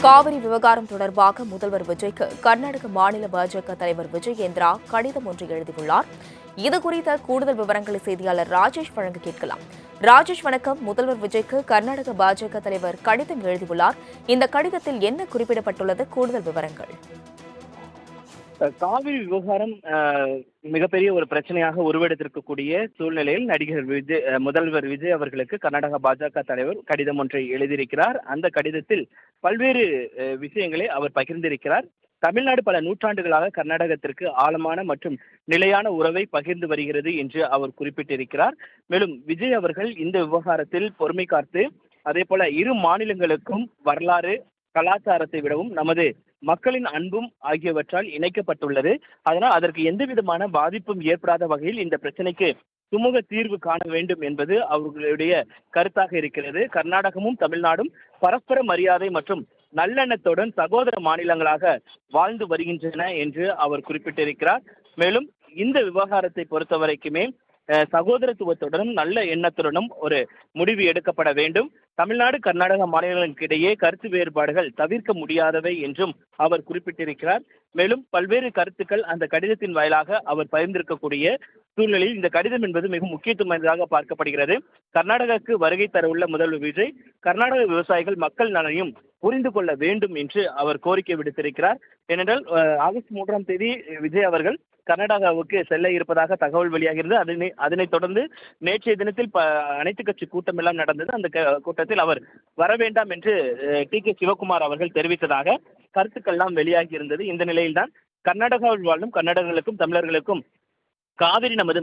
காவிரி விவகாரம் தொடர்பாக முதல்வர் விஜய்க்கு கர்நாடக மாநில பாஜக தலைவர் விஜயேந்திரா கடிதம் ஒன்று எழுதியுள்ளார். இதுகுறித்த கூடுதல் விவரங்களை செய்தியாளர் ராஜேஷ் வழங்க கேட்கலாம். ராஜேஷ் வணக்கம். முதல்வர் விஜய்க்கு கர்நாடக பாஜக தலைவர் கடிதம் எழுதியுள்ளார். இந்த கடிதத்தில் என்ன குறிப்பிடப்பட்டுள்ளது? கூடுதல் விவரங்கள். காவிரி விவகாரம் மிகப்பெரிய ஒரு பிரச்சனையாக உருவெடுத்திருக்கக்கூடிய சூழ்நிலையில் நடிகர் விஜய் முதல்வர் விஜய் அவர்களுக்கு கர்நாடக பாஜக தலைவர் கடிதம் ஒன்றை எழுதியிருக்கிறார். அந்த கடிதத்தில் பல்வேறு விஷயங்களை அவர் பகிர்ந்திருக்கிறார். தமிழ்நாடு பல நூற்றாண்டுகளாக கர்நாடகத்திற்கு ஆழமான மற்றும் நிலையான உறவை பகிர்ந்து வருகிறது என்று அவர் குறிப்பிட்டிருக்கிறார். மேலும் விஜய் அவர்கள் இந்த விவகாரத்தில் பொறுமை காத்து அதே போல இரு மாநிலங்களுக்கும் வரலாறு கலாச்சாரத்தை விடவும் நமது மக்களின் அன்பும் ஆகியவற்றால் இணைக்கப்பட்டுள்ளது. அதனால் அதற்கு எந்த விதமான பாதிப்பும் ஏற்படாத வகையில் இந்த பிரச்சனைக்கு சுமூக தீர்வு காண வேண்டும் என்பது அவர்களுடைய கருத்தாக இருக்கிறது. கர்நாடகமும் தமிழ்நாடும் பரஸ்பர மரியாதை மற்றும் நல்லெண்ணத்துடன் சகோதர மாநிலங்களாக வாழ்ந்து வருகின்றன என்று அவர் குறிப்பிட்டிருக்கிறார். மேலும் இந்த விவகாரத்தை பொறுத்தவரைக்குமே சகோதரத்துவத்துடனும் நல்ல எண்ணத்துடனும் ஒரு முடிவு எடுக்கப்பட வேண்டும். தமிழ்நாடு கர்நாடக மாநிலங்களுக்கிடையே கருத்து வேறுபாடுகள் தவிர்க்க முடியாதவை என்றும் அவர் குறிப்பிட்டிருக்கிறார். மேலும் பல்வேறு கருத்துக்கள் அந்த கடிதத்தின் வாயிலாக அவர் பகிர்ந்திருக்கக்கூடிய சூழ்நிலையில் இந்த கடிதம் என்பது மிக முக்கியத்துவமாக பார்க்கப்படுகிறது. கர்நாடகாவுக்கு வருகை தர உள்ள முதல்வர் விஜய் கர்நாடக விவசாயிகள் மக்கள் நலனையும் புரிந்து கொள்ள வேண்டும் என்று அவர் கோரிக்கை விடுத்திருக்கிறார். ஏனென்றால் ஆகஸ்ட் 3ஆம் தேதி விஜய் அவர்கள் கர்நாடகாவுக்கு செல்ல இருப்பதாக தகவல் வெளியாகிறது. அதனைத் தொடர்ந்து நேற்றைய தினத்தில் அனைத்து கட்சி கூட்டம் எல்லாம் நடந்தது. அந்த கூட்டத்தில் அவர் வர வேண்டாம் என்று டி.கே. சிவகுமார் அவர்கள் தெரிவித்ததாக கருத்துக்கள் எல்லாம் வெளியாகி இருந்தது. இந்த நிலையில்தான் கர்நாடகாவில் வாழும் கர்நாடகர்களுக்கும் தமிழர்களுக்கும் காவிரி நமது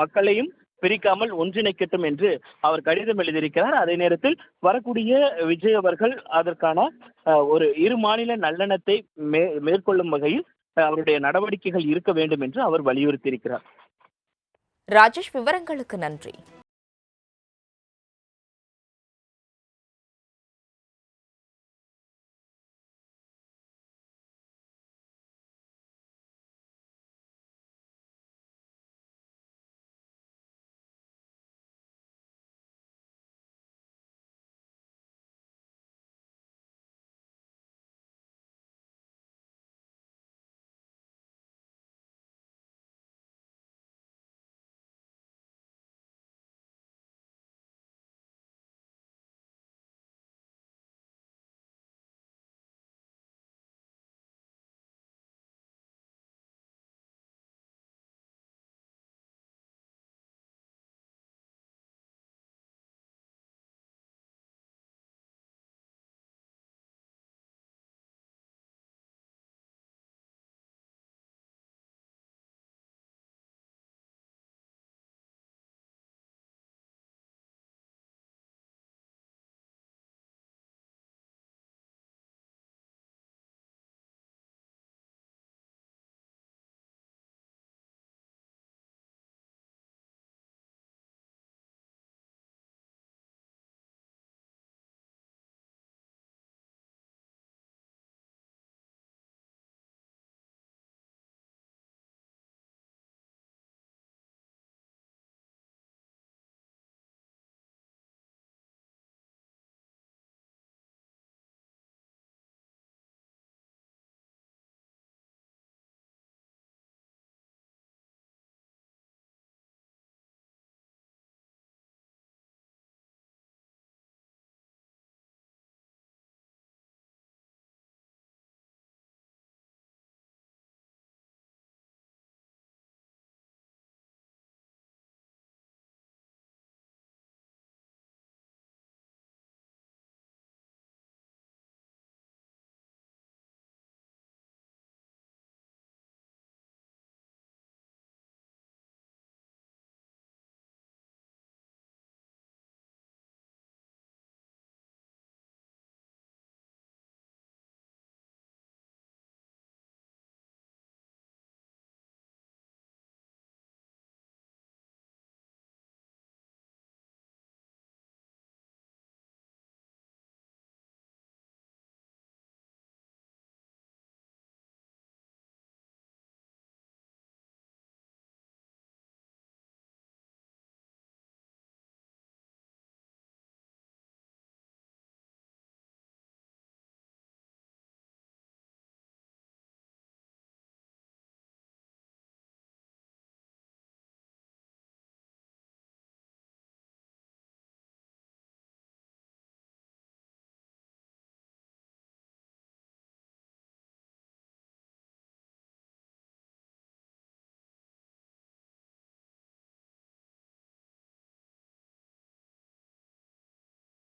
மக்களையும் பிரிக்காமல் ஒன்றிணைக்கட்டும் என்று அவர் கடிதம் எழுதியிருக்கிறார். அதே நேரத்தில் வரக்கூடிய விஜய் அவர்கள் அதற்கான ஒரு இரு மாநில நல்லெண்ணத்தை மேற்கொள்ளும் வகையில் அவருடைய நடவடிக்கைகள் இருக்க வேண்டும் என்று அவர் வலியுறுத்தியிருக்கிறார். ராஜேஷ், விவரங்களுக்கு நன்றி.